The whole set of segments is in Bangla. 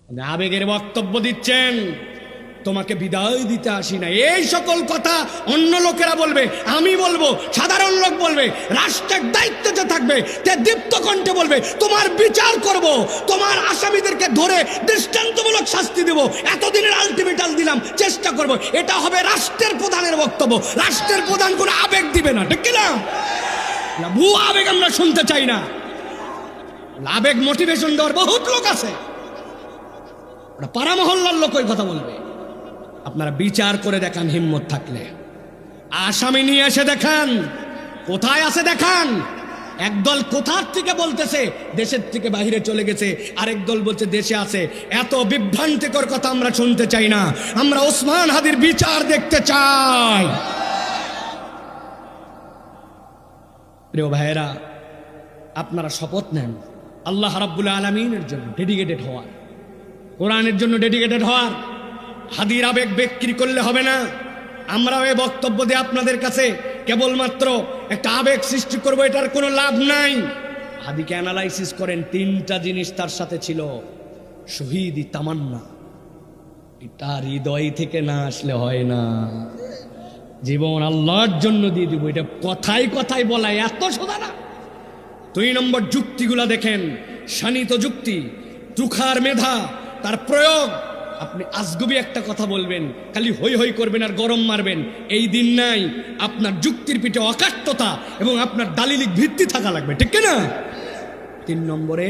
আবেগের বক্তব্য দিচ্ছেন, তোমাকে বিদায় দিতে আসি না, এই সকল কথা অন্য লোকেরা বলবে, আমি বলবো, সাধারণ লোক বলবে, রাষ্ট্রের দায়িত্বতে থাকবে তে দীপ্ত কণ্ঠে বলবে, তোমার বিচার করব, তোমার আসামিদেরকে ধরে দৃষ্টান্তমূলক শাস্তি দেব, এতদিনের আলটিমেটাম দিলাম, চেষ্টা করব। এটা হবে রাষ্ট্রের প্রধানের বক্তব্য। রাষ্ট্রের প্রধান কোনো আবেগ দিবে না, ঠিক কিনা? ভুয়া আবেগ আমরা শুনতে চাই না। আবেগ মোটিভেশন দেওয়ার বহুত লোক আছে, ওরা পাড়া মহল্লার লোক ওই কথা বলবে। আপনারা বিচার করে দেখান, হিম্মত থাকলে আসামি নিয়ে এসে দেখান, কোথায় আছে দেখান। একদল কোথার থেকে বলতেছে দেশের থেকে বাইরে চলে গেছে, আরেক দল বলছে দেশে আছে। এত বিভ্রান্তিকর কথা আমরা শুনতে চাই না। আমরা ওসমান হাদির বিচার দেখতে চাই। প্রিয় ভাইয়েরা, আপনারা শপথ নেন আল্লাহ রাব্বুল আলামিনের জন্য ডেডিকেটেড হওয়ার, কোরআনের জন্য ডেডিকেটেড হওয়ার। হাদির আবেগ বিক্রি করলে হবে না। আমরাও এই বক্তব্য দিয়ে আপনাদের কাছে কেবলমাত্র একটা আবেগ সৃষ্টি করবো, এটার কোনো লাভ নাই। হাদিকে অ্যানালাইসিস করেন, তিনটা জিনিস তার সাথে ছিল। শহীদি তামান্না, এটা হৃদয় থেকে না আসলে হয় না। জীবন আল্লাহর জন্য দিয়ে দিব, এটা কথায় কথায় বলা এত সোজা না। 2 নম্বর যুক্তিগুলা দেখেন, শানিত যুক্তি, তুখার মেধা, তার প্রয়োগ। আপনি আজগুবি একটা কথা বলবেন, খালি হই হই করবেন আর গরম মারবেন, এই দিন নাই। আপনার যুক্তির পিঠে অকাট্যতা এবং আপনার দালিলিক ভিত্তি থাকা লাগবে, ঠিক না? 3 নম্বরে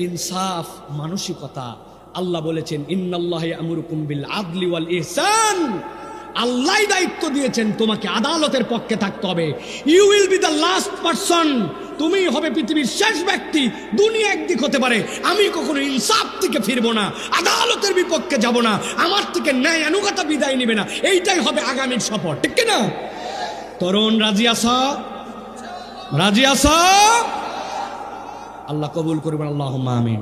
ইনসাফ, মানসিকতা। আল্লাহ বলেছেন ইন্নাল্লাহা ইয়ামুরুকুম বিল আদলি ওয়াল ইহসান। আল্লাহ দায়িত্ব দিয়েছেন তোমাকে আদালতের পক্ষে থাকতে হবে। You will be the last person. তুমি হবে পৃথিবীর শেষ ব্যক্তি। দুনিয়া একদিক হতে পারে, আমি কখনো ইনসাফ থেকে ফিরবো না, আদালতের বিপক্ষে যাব না, আমার থেকে ন্যায় আনুগতা বিদায় নিবে না। এইটাই হবে আগামীর শপথ, ঠিক না? তরুণ রাজি আছো? রাজি আছো? আল্লাহ কবুল করবেন, আল্লাহুম্মা আমিন।